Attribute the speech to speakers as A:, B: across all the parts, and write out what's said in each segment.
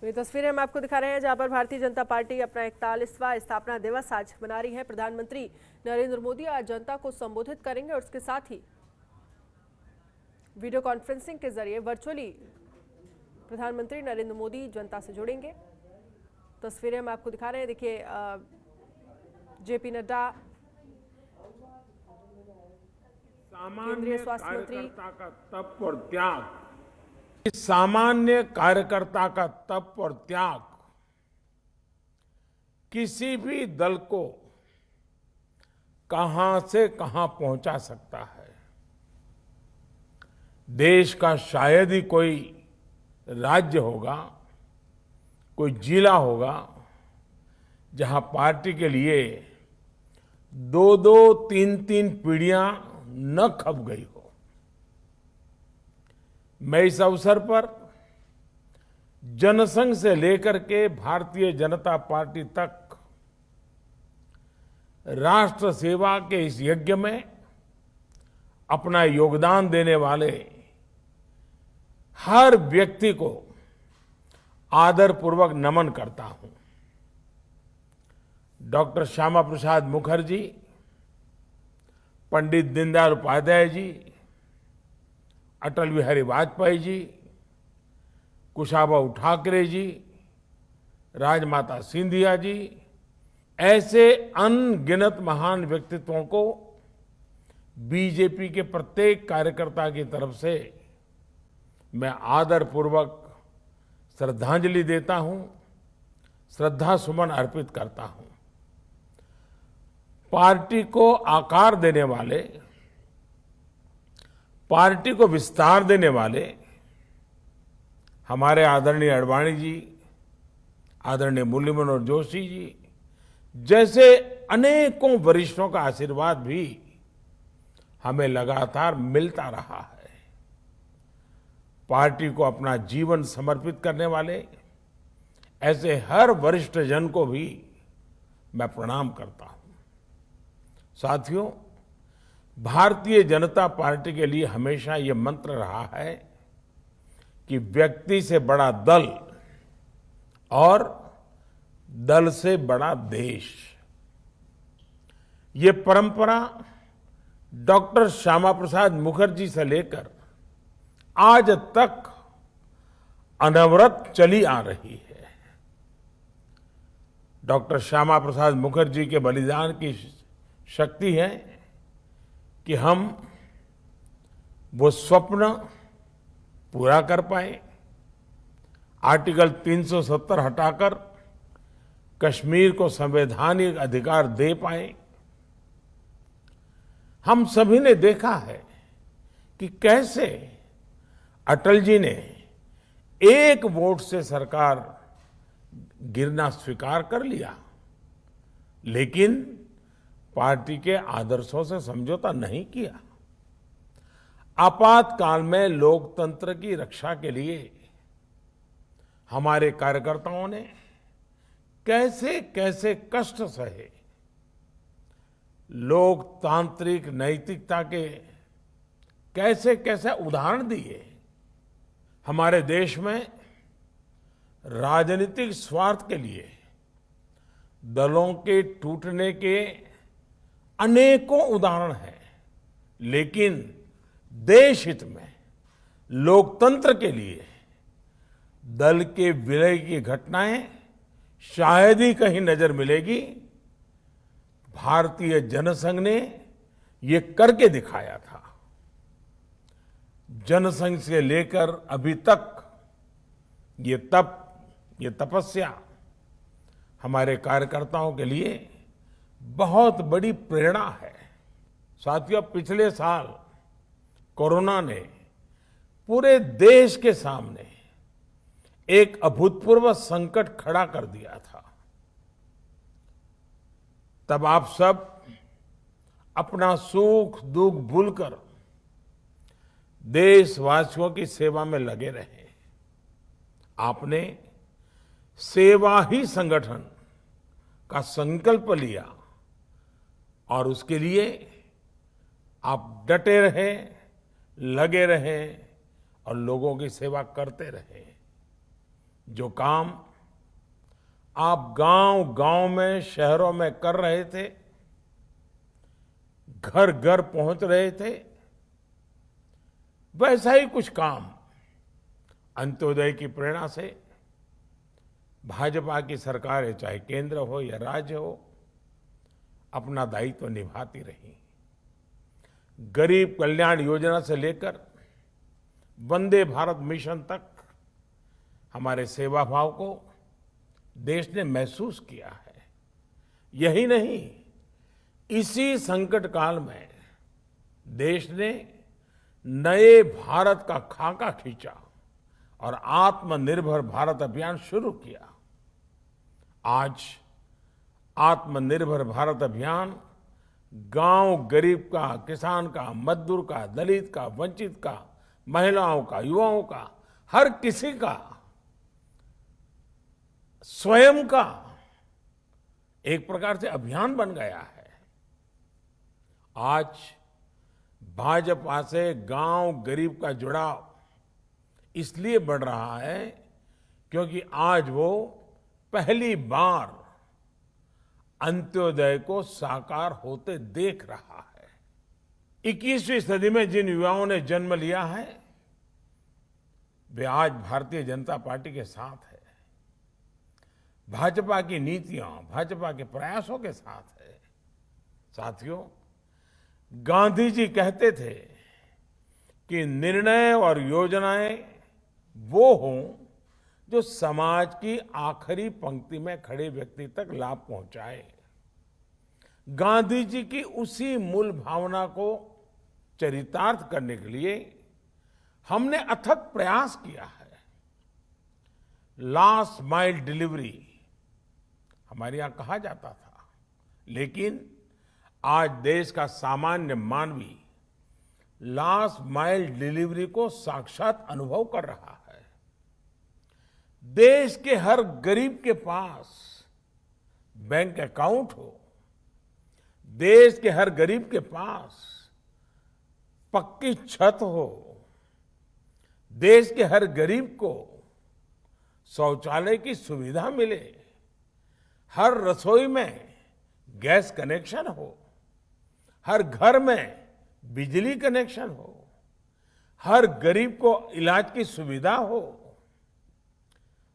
A: तो ये तस्वीरें हम आपको दिखा रहे हैं जहां पर भारतीय जनता पार्टी अपना 41वां स्थापना दिवस आज मना रही है। प्रधानमंत्री नरेंद्र मोदी आज जनता को संबोधित करेंगे और उसके साथ ही वीडियो कॉन्फ्रेंसिंग के जरिए वर्चुअली प्रधानमंत्री नरेंद्र मोदी जनता से जुड़ेंगे। तस्वीरें हम आपको दिखा रहे हैं। देखिए जेपी नड्डा, केंद्रीय स्वास्थ्य मंत्री
B: का तप और त्याग, सामान्य कार्यकर्ता का तप और त्याग किसी भी दल को कहां से कहां पहुंचा सकता है। देश का शायद ही कोई राज्य होगा, कोई जिला होगा जहां पार्टी के लिए दो दो तीन तीन पीढ़ियां न खप गई हो। मैं इस अवसर पर जनसंघ से लेकर के भारतीय जनता पार्टी तक राष्ट्र सेवा के इस यज्ञ में अपना योगदान देने वाले हर व्यक्ति को आदरपूर्वक नमन करता हूं। डॉक्टर श्यामा प्रसाद मुखर्जी, पंडित दीनदयाल उपाध्याय जी, अटल बिहारी वाजपेयी जी, कुशाभाऊ ठाकरे जी, राजमाता सिंधिया जी, ऐसे अनगिनत महान व्यक्तित्वों को बीजेपी के प्रत्येक कार्यकर्ता की तरफ से मैं आदरपूर्वक श्रद्धांजलि देता हूं, श्रद्धा सुमन अर्पित करता हूं। पार्टी को आकार देने वाले, पार्टी को विस्तार देने वाले हमारे आदरणीय अडवाणी जी, आदरणीय मुरली मनोहर जोशी जी जैसे अनेकों वरिष्ठों का आशीर्वाद भी हमें लगातार मिलता रहा है। पार्टी को अपना जीवन समर्पित करने वाले ऐसे हर वरिष्ठ जन को भी मैं प्रणाम करता हूं। साथियों, भारतीय जनता पार्टी के लिए हमेशा ये मंत्र रहा है कि व्यक्ति से बड़ा दल और दल से बड़ा देश। ये परंपरा डॉक्टर श्यामा प्रसाद मुखर्जी से लेकर आज तक अनवरत चली आ रही है। डॉक्टर श्यामा प्रसाद मुखर्जी के बलिदान की शक्ति है कि हम वो स्वप्न पूरा कर पाए। आर्टिकल 370 हटाकर कश्मीर को संवैधानिक अधिकार दे पाए। हम सभी ने देखा है कि कैसे अटल जी ने एक वोट से सरकार गिरना स्वीकार कर लिया, लेकिन पार्टी के आदर्शों से समझौता नहीं किया। आपातकाल में लोकतंत्र की रक्षा के लिए हमारे कार्यकर्ताओं ने कैसे कैसे कष्ट सहे, लोकतांत्रिक नैतिकता के कैसे कैसे उदाहरण दिए। हमारे देश में राजनीतिक स्वार्थ के लिए दलों के टूटने के अनेकों उदाहरण हैं, लेकिन देश हित में लोकतंत्र के लिए दल के विलय की घटनाएं शायद ही कहीं नजर मिलेगी। भारतीय जनसंघ ने ये करके दिखाया था। जनसंघ से लेकर अभी तक ये तप, ये तपस्या हमारे कार्यकर्ताओं के लिए बहुत बड़ी प्रेरणा है। साथियों, पिछले साल कोरोना ने पूरे देश के सामने एक अभूतपूर्व संकट खड़ा कर दिया था। तब आप सब अपना सुख दुख भूलकर देशवासियों की सेवा में लगे रहे। आपने सेवा ही संगठन का संकल्प लिया और उसके लिए आप डटे रहे, लगे रहे और लोगों की सेवा करते रहे। जो काम आप गांव-गांव में, शहरों में कर रहे थे, घर-घर पहुंच रहे थे, वैसा ही कुछ काम अंत्योदय की प्रेरणा से भाजपा की सरकारें, चाहे केंद्र हो या राज्य हो, अपना दायित्व निभाती रही। गरीब कल्याण योजना से लेकर वंदे भारत मिशन तक हमारे सेवा भाव को देश ने महसूस किया है। यही नहीं, इसी संकट काल में देश ने नए भारत का खाका खींचा और आत्मनिर्भर भारत अभियान शुरू किया। आज आत्मनिर्भर भारत अभियान गांव गरीब का, किसान का, मजदूर का, दलित का, वंचित का, महिलाओं का, युवाओं का, हर किसी का, स्वयं का एक प्रकार से अभियान बन गया है। आज भाजपा से गांव गरीब का जुड़ाव इसलिए बढ़ रहा है क्योंकि आज वो पहली बार अंत्योदय को साकार होते देख रहा है। 21वीं सदी में जिन युवाओं ने जन्म लिया है, वे आज भारतीय जनता पार्टी के साथ है, भाजपा की नीतियां, भाजपा के प्रयासों के साथ है। साथियों, गांधी जी कहते थे कि निर्णय और योजनाएं वो हों जो समाज की आखिरी पंक्ति में खड़े व्यक्ति तक लाभ पहुंचाए। गांधी जी की उसी मूल भावना को चरितार्थ करने के लिए हमने अथक प्रयास किया है। लास्ट माइल डिलीवरी हमारे यहां कहा जाता था, लेकिन आज देश का सामान्य मानवी लास्ट माइल डिलीवरी को साक्षात अनुभव कर रहा है। देश के हर गरीब के पास बैंक अकाउंट हो, देश के हर गरीब के पास पक्की छत हो, देश के हर गरीब को शौचालय की सुविधा मिले, हर रसोई में गैस कनेक्शन हो, हर घर में बिजली कनेक्शन हो, हर गरीब को इलाज की सुविधा हो,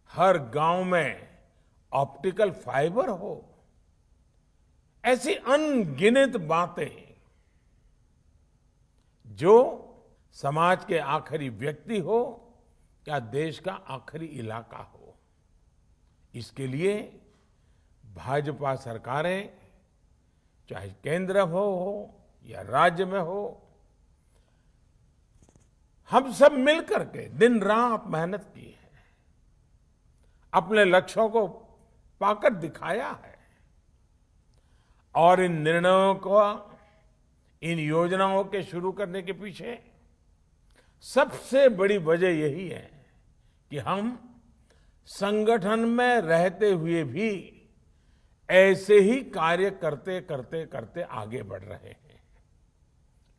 B: हर गांव में ऑप्टिकल फाइबर हो। ऐसी अनगिनत बातें जो समाज के आखिरी व्यक्ति हो या देश का आखिरी इलाका हो, इसके लिए भाजपा सरकारें, चाहे केंद्र हो या राज्य में हो, हम सब मिलकर के दिन रात मेहनत की है, अपने लक्ष्यों को पाकर दिखाया है। और इन निर्णयों को, इन योजनाओं के शुरू करने के पीछे सबसे बड़ी वजह यही है कि हम संगठन में रहते हुए भी ऐसे ही कार्य करते करते करते आगे बढ़ रहे हैं।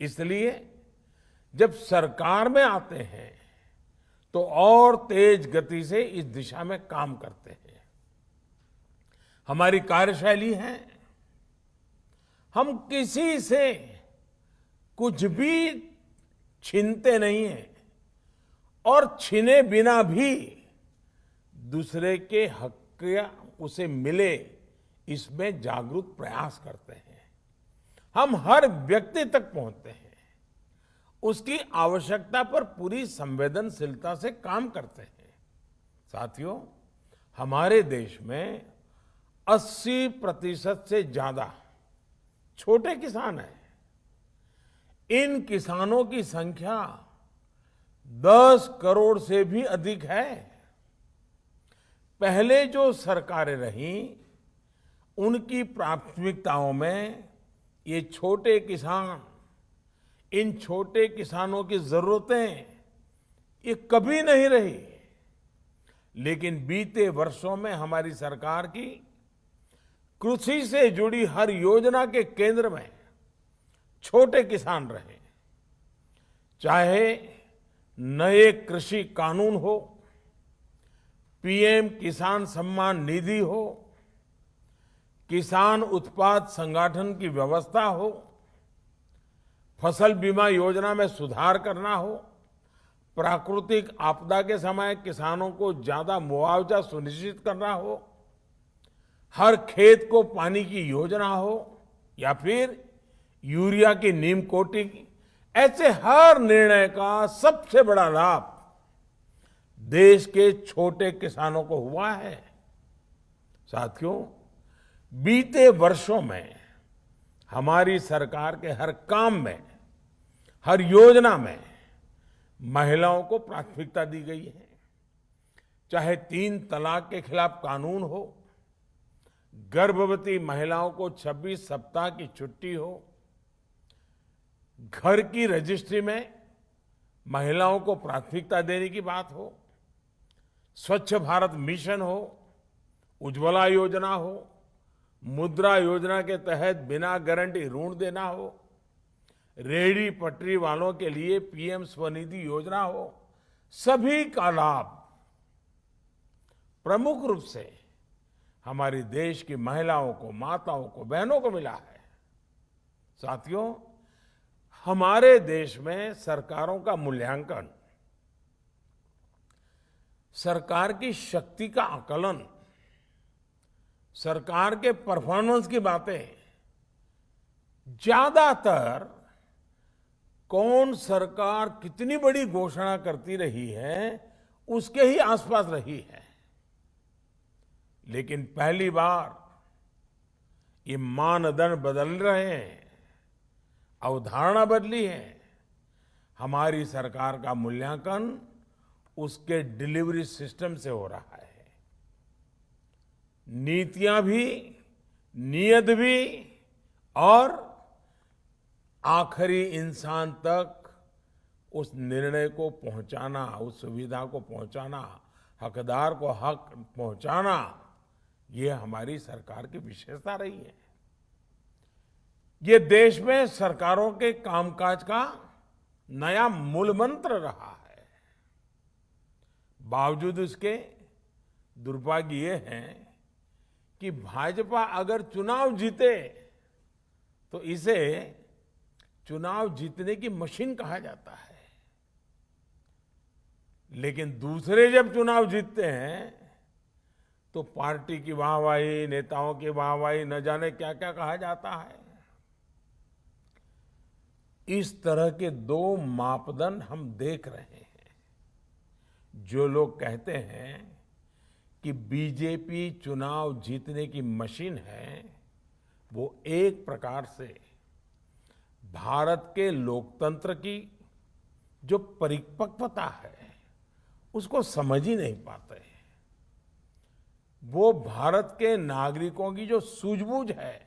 B: इसलिए जब सरकार में आते हैं तो और तेज गति से इस दिशा में काम करते हैं। हमारी कार्यशैली है, हम किसी से कुछ भी छीनते नहीं हैं और छीने बिना भी दूसरे के हक या उसे मिले, इसमें जागरूक प्रयास करते हैं। हम हर व्यक्ति तक पहुंचते हैं, उसकी आवश्यकता पर पूरी संवेदनशीलता से काम करते हैं। साथियों, हमारे देश में 80% से ज्यादा छोटे किसान हैं। इन किसानों की संख्या 10 करोड़ से भी अधिक है। पहले जो सरकारें रहीं, उनकी प्राथमिकताओं में ये छोटे किसान, इन छोटे किसानों की जरूरतें ये कभी नहीं रही। लेकिन बीते वर्षों में हमारी सरकार की कृषि से जुड़ी हर योजना के केंद्र में छोटे किसान रहे। चाहे नए कृषि कानून हो, पीएम किसान सम्मान निधि हो, किसान उत्पाद संगठन की व्यवस्था हो, फसल बीमा योजना में सुधार करना हो, प्राकृतिक आपदा के समय किसानों को ज्यादा मुआवजा सुनिश्चित करना हो, हर खेत को पानी की योजना हो, या फिर यूरिया की नीम कोटिंग, ऐसे हर निर्णय का सबसे बड़ा लाभ देश के छोटे किसानों को हुआ है। साथियों, बीते वर्षों में हमारी सरकार के हर काम में, हर योजना में महिलाओं को प्राथमिकता दी गई है। चाहे 3 तलाक के खिलाफ कानून हो, गर्भवती महिलाओं को 26 सप्ताह की छुट्टी हो, घर की रजिस्ट्री में महिलाओं को प्राथमिकता देने की बात हो, स्वच्छ भारत मिशन हो, उज्ज्वला योजना हो, मुद्रा योजना के तहत बिना गारंटी ऋण देना हो, रेहड़ी पटरी वालों के लिए पीएम स्वनिधि योजना हो, सभी का लाभ प्रमुख रूप से हमारी देश की महिलाओं को, माताओं को, बहनों को मिला है। साथियों, हमारे देश में सरकारों का मूल्यांकन, सरकार की शक्ति का आकलन, सरकार के परफॉर्मेंस की बातें ज्यादातर कौन सरकार कितनी बड़ी घोषणा करती रही है उसके ही आसपास रही है। लेकिन पहली बार ये मानदंड बदल रहे हैं, अवधारणा बदली है। हमारी सरकार का मूल्यांकन उसके डिलीवरी सिस्टम से हो रहा है। नीतियां भी, नियत भी और आखिरी इंसान तक उस निर्णय को पहुंचाना, उस सुविधा को पहुंचाना, हकदार को हक पहुंचाना, ये हमारी सरकार की विशेषता रही है। ये देश में सरकारों के कामकाज का नया मूल मंत्र रहा है। बावजूद इसके दुर्भाग्य ये है कि भाजपा अगर चुनाव जीते तो इसे चुनाव जीतने की मशीन कहा जाता है, लेकिन दूसरे जब चुनाव जीतते हैं तो पार्टी की वाहवाही, नेताओं की वाहवाही, न जाने क्या क्या कहा जाता है। इस तरह के 2 मापदंड हम देख रहे हैं। जो लोग कहते हैं कि बीजेपी चुनाव जीतने की मशीन है, वो एक प्रकार से भारत के लोकतंत्र की जो परिपक्वता है उसको समझ ही नहीं पाते हैं। वो भारत के नागरिकों की जो सूझबूझ है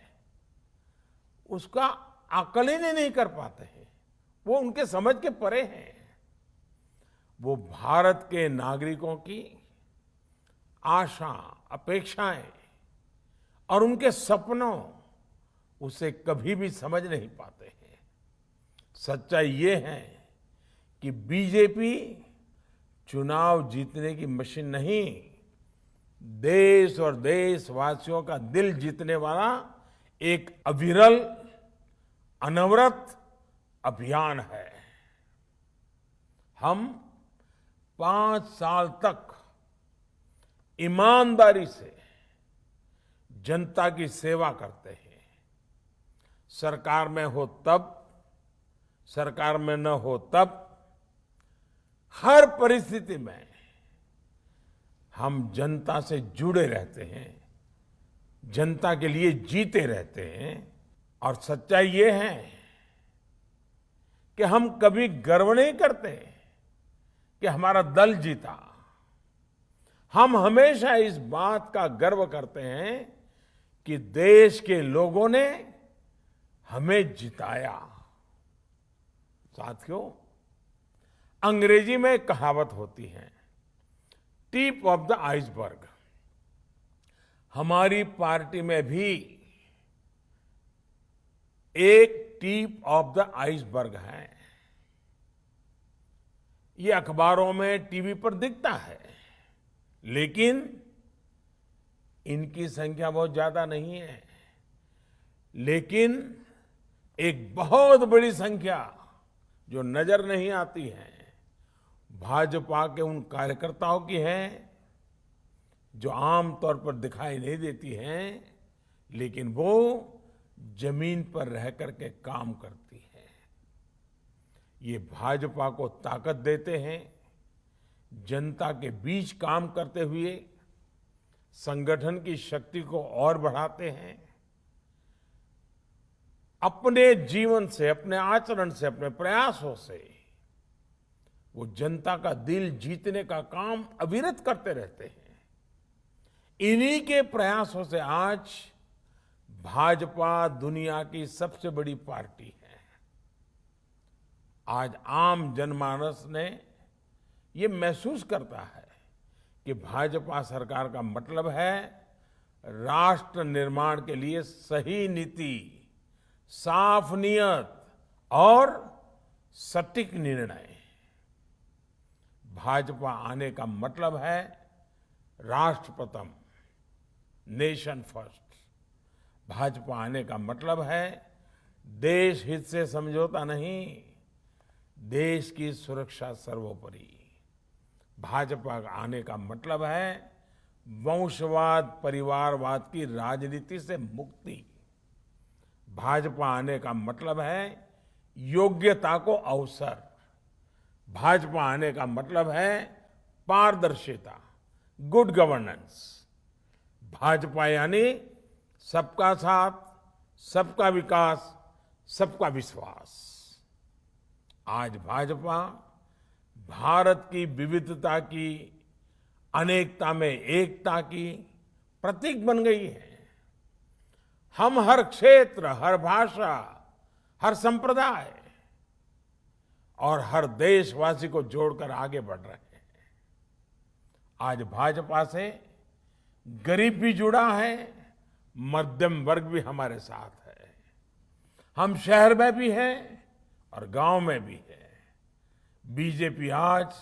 B: उसका आकलन ही नहीं कर पाते हैं। वो उनके समझ के परे हैं। वो भारत के नागरिकों की आशा, अपेक्षाएं और उनके सपनों उसे कभी भी समझ नहीं पाते हैं। सच्चाई ये है कि बीजेपी चुनाव जीतने की मशीन नहीं, देश और देशवासियों का दिल जीतने वाला एक अविरल, अनवरत अभियान है। हम 5 साल तक ईमानदारी से जनता की सेवा करते हैं। सरकार में हो तब, सरकार में न हो तब, हर परिस्थिति में हम जनता से जुड़े रहते हैं, जनता के लिए जीते रहते हैं। और सच्चाई ये है कि हम कभी गर्व नहीं करते कि हमारा दल जीता। हम हमेशा इस बात का गर्व करते हैं कि देश के लोगों ने हमें जिताया। साथियों, अंग्रेजी में एक कहावत होती है, टिप ऑफ द आइसबर्ग। हमारी पार्टी में भी एक टिप ऑफ द आइसबर्ग है। ये अखबारों में, टीवी पर दिखता है, लेकिन इनकी संख्या बहुत ज्यादा नहीं है। लेकिन एक बहुत बड़ी संख्या जो नजर नहीं आती है, भाजपा के उन कार्यकर्ताओं की है जो आमतौर पर दिखाई नहीं देती हैं, लेकिन वो जमीन पर रह करके काम करती है। ये भाजपा को ताकत देते हैं, जनता के बीच काम करते हुए संगठन की शक्ति को और बढ़ाते हैं। अपने जीवन से, अपने आचरण से, अपने प्रयासों से वो जनता का दिल जीतने का काम अविरत करते रहते हैं। इन्हीं के प्रयासों से आज भाजपा दुनिया की सबसे बड़ी पार्टी है। आज आम जनमानस ने ये महसूस करता है कि भाजपा सरकार का मतलब है राष्ट्र निर्माण के लिए सही नीति, साफ नियत और सटीक निर्णय। भाजपा आने का मतलब है राष्ट्र प्रथम, नेशन फर्स्ट। भाजपा आने का मतलब है देश हित से समझौता नहीं, देश की सुरक्षा सर्वोपरि। भाजपा आने का मतलब है वंशवाद, परिवारवाद की राजनीति से मुक्ति। भाजपा आने का मतलब है योग्यता को अवसर। भाजपा आने का मतलब है पारदर्शिता, गुड गवर्नेंस। भाजपा यानी सबका साथ, सबका विकास, सबका विश्वास। आज भाजपा भारत की विविधता की, अनेकता में एकता की प्रतीक बन गई है। हम हर क्षेत्र, हर भाषा, हर संप्रदाय और हर देशवासी को जोड़कर आगे बढ़ रहे हैं। आज भाजपा से गरीब भी जुड़ा है, मध्यम वर्ग भी हमारे साथ है। हम शहर में भी हैं और गांव में भी है। बीजेपी आज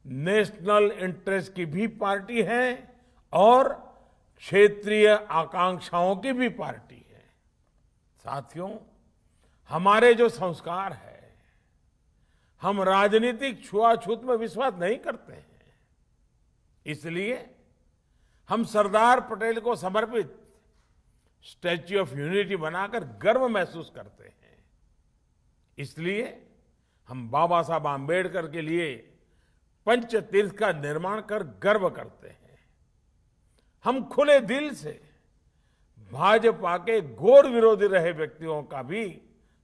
B: नेशनल इंटरेस्ट की भी पार्टी है और क्षेत्रीय आकांक्षाओं की भी पार्टी है। साथियों, हमारे जो संस्कार है, हम राजनीतिक छुआछूत में विश्वास नहीं करते हैं। इसलिए हम सरदार पटेल को समर्पित स्टैच्यू ऑफ यूनिटी बनाकर गर्व महसूस करते हैं। इसलिए हम बाबा साहब आम्बेडकर के लिए पंचतीर्थ का निर्माण कर गर्व करते हैं। हम खुले दिल से भाजपा के घोर विरोधी रहे व्यक्तियों का भी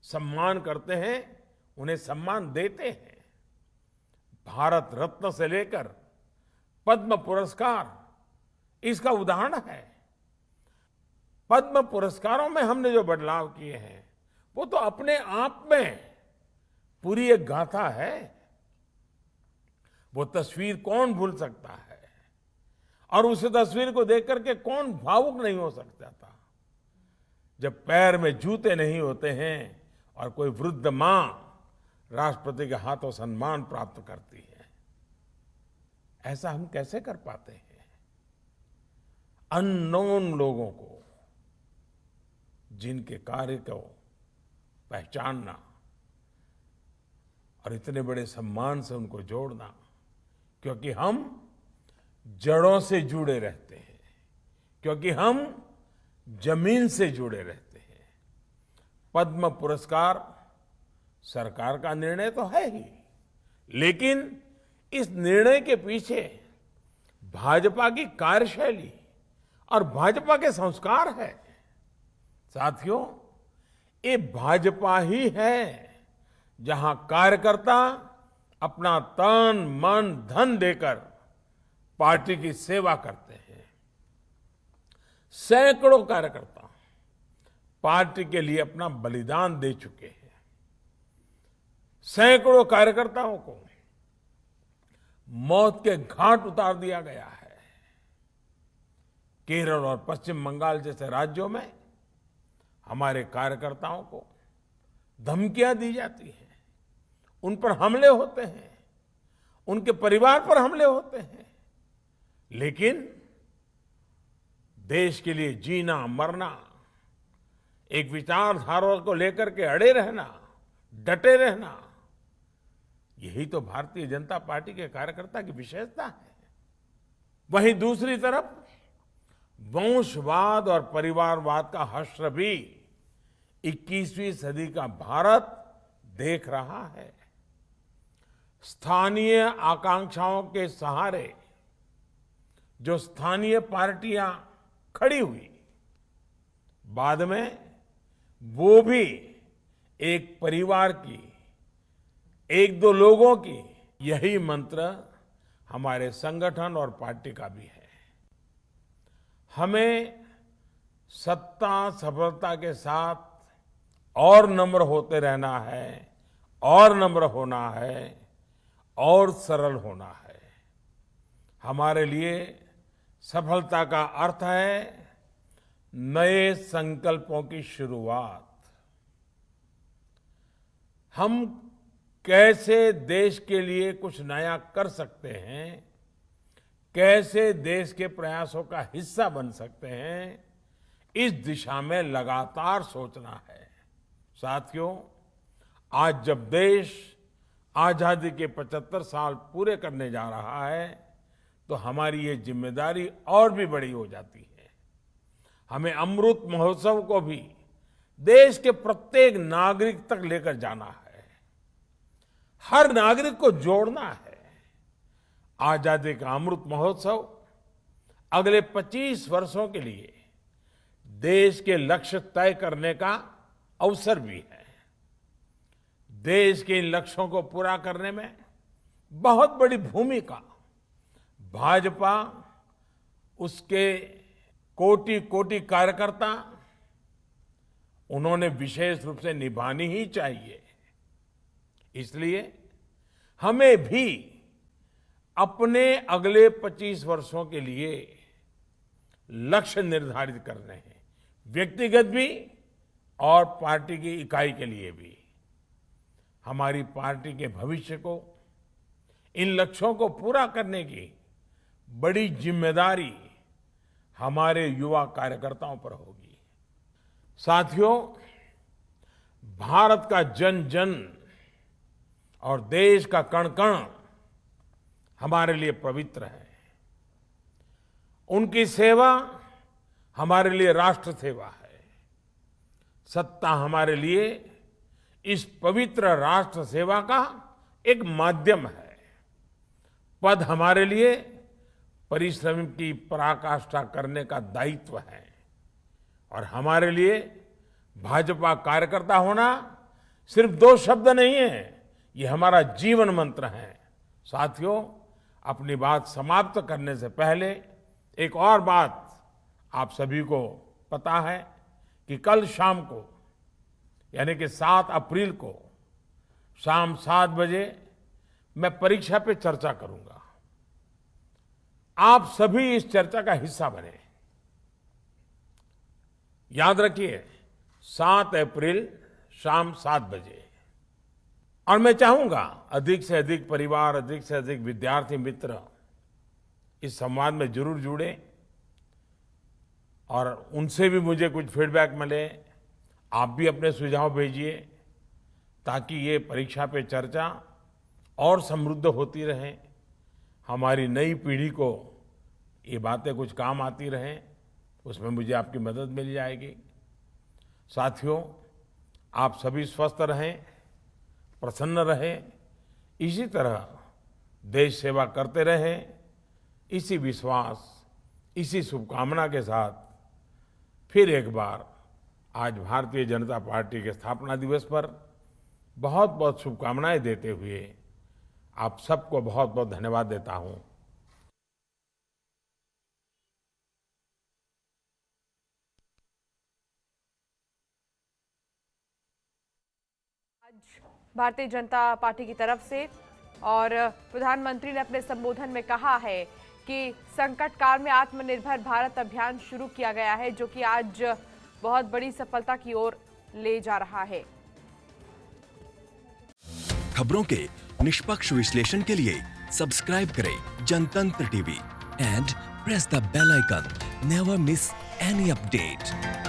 B: सम्मान करते हैं, उन्हें सम्मान देते हैं। भारत रत्न से लेकर पद्म पुरस्कार इसका उदाहरण है। पद्म पुरस्कारों में हमने जो बदलाव किए हैं वो तो अपने आप में पूरी एक गाथा है। वो तस्वीर कौन भूल सकता है, और उस तस्वीर को देख करके कौन भावुक नहीं हो सकता था। जब पैर में जूते नहीं होते हैं और कोई वृद्ध मां राष्ट्रपति के हाथों सम्मान प्राप्त करती है, ऐसा हम कैसे कर पाते हैं। अननोन लोगों को, जिनके कार्य को पहचानना और इतने बड़े सम्मान से उनको जोड़ना, क्योंकि हम जड़ों से जुड़े रहते हैं, क्योंकि हम जमीन से जुड़े रहते हैं। पद्म पुरस्कार सरकार का निर्णय तो है ही, लेकिन इस निर्णय के पीछे भाजपा की कार्यशैली और भाजपा के संस्कार है। साथियों, ये भाजपा ही है जहां कार्यकर्ता अपना तन, मन, धन देकर पार्टी की सेवा करते हैं। सैकड़ों कार्यकर्ता पार्टी के लिए अपना बलिदान दे चुके हैं। सैकड़ों कार्यकर्ताओं को मौत के घाट उतार दिया गया है। केरल और पश्चिम बंगाल जैसे राज्यों में हमारे कार्यकर्ताओं को धमकियां दी जाती हैं, उन पर हमले होते हैं, उनके परिवार पर हमले होते हैं। लेकिन देश के लिए जीना मरना, एक विचारधारा को लेकर के अड़े रहना, डटे रहना, यही तो भारतीय जनता पार्टी के कार्यकर्ता की विशेषता है। वहीं दूसरी तरफ वंशवाद और परिवारवाद का हश्र भी 21वीं सदी का भारत देख रहा है। स्थानीय आकांक्षाओं के सहारे जो स्थानीय पार्टियां खड़ी हुई, बाद में वो भी एक परिवार की, एक दो लोगों की, यही मंत्र हमारे संगठन और पार्टी का भी है। हमें सत्ता सफलता के साथ और नम्र होते रहना है, और नम्र होना है, और सरल होना है। हमारे लिए सफलता का अर्थ है नए संकल्पों की शुरुआत। हम कैसे देश के लिए कुछ नया कर सकते हैं, कैसे देश के प्रयासों का हिस्सा बन सकते हैं, इस दिशा में लगातार सोचना है। साथियों, आज जब देश आजादी के 75 साल पूरे करने जा रहा है, तो हमारी ये जिम्मेदारी और भी बड़ी हो जाती है। हमें अमृत महोत्सव को भी देश के प्रत्येक नागरिक तक लेकर जाना है, हर नागरिक को जोड़ना है। आजादी का अमृत महोत्सव अगले 25 वर्षों के लिए देश के लक्ष्य तय करने का अवसर भी है। देश के इन लक्ष्यों को पूरा करने में बहुत बड़ी भूमिका भाजपा, उसके कोटि कोटि कार्यकर्ता, उन्होंने विशेष रूप से निभानी ही चाहिए। इसलिए हमें भी अपने अगले 25 वर्षों के लिए लक्ष्य निर्धारित करने हैं, व्यक्तिगत भी और पार्टी की इकाई के लिए भी। हमारी पार्टी के भविष्य को, इन लक्ष्यों को पूरा करने की बड़ी जिम्मेदारी हमारे युवा कार्यकर्ताओं पर होगी। साथियों, भारत का जन जन और देश का कण कण हमारे लिए पवित्र है। उनकी सेवा हमारे लिए राष्ट्र सेवा है। सत्ता हमारे लिए इस पवित्र राष्ट्र सेवा का एक माध्यम है। पद हमारे लिए परिश्रम की पराकाष्ठा करने का दायित्व है। और हमारे लिए भाजपा कार्यकर्ता होना सिर्फ 2 शब्द नहीं है, ये हमारा जीवन मंत्र है। साथियों, अपनी बात समाप्त करने से पहले एक और बात आप सभी को पता है कि कल शाम को, यानी कि 7 अप्रैल को शाम 7 बजे मैं परीक्षा पे चर्चा करूंगा। आप सभी इस चर्चा का हिस्सा बने। याद रखिए, 7 अप्रैल शाम 7 बजे। और मैं चाहूंगा अधिक से अधिक परिवार, अधिक से अधिक विद्यार्थी मित्र इस संवाद में जरूर जुड़े और उनसे भी मुझे कुछ फीडबैक मिले। आप भी अपने सुझाव भेजिए ताकि ये परीक्षा पे चर्चा और समृद्ध होती रहे, हमारी नई पीढ़ी को ये बातें कुछ काम आती रहें, उसमें मुझे आपकी मदद मिल जाएगी। साथियों, आप सभी स्वस्थ रहें, प्रसन्न रहें, इसी तरह देश सेवा करते रहें। इसी विश्वास, इसी शुभकामना के साथ फिर एक बार आज भारतीय जनता पार्टी के स्थापना दिवस पर बहुत बहुत शुभकामनाएं देते हुए आप सबको बहुत बहुत धन्यवाद देता हूं।
A: आज भारतीय जनता पार्टी की तरफ से और प्रधानमंत्री ने अपने संबोधन में कहा है कि संकट काल में आत्मनिर्भर भारत अभियान शुरू किया गया है, जो कि आज बहुत बड़ी सफलता की ओर ले जा रहा है।
C: खबरों के निष्पक्ष विश्लेषण के लिए सब्सक्राइब करें जनतंत्र TV. and press the bell icon. Never miss any update.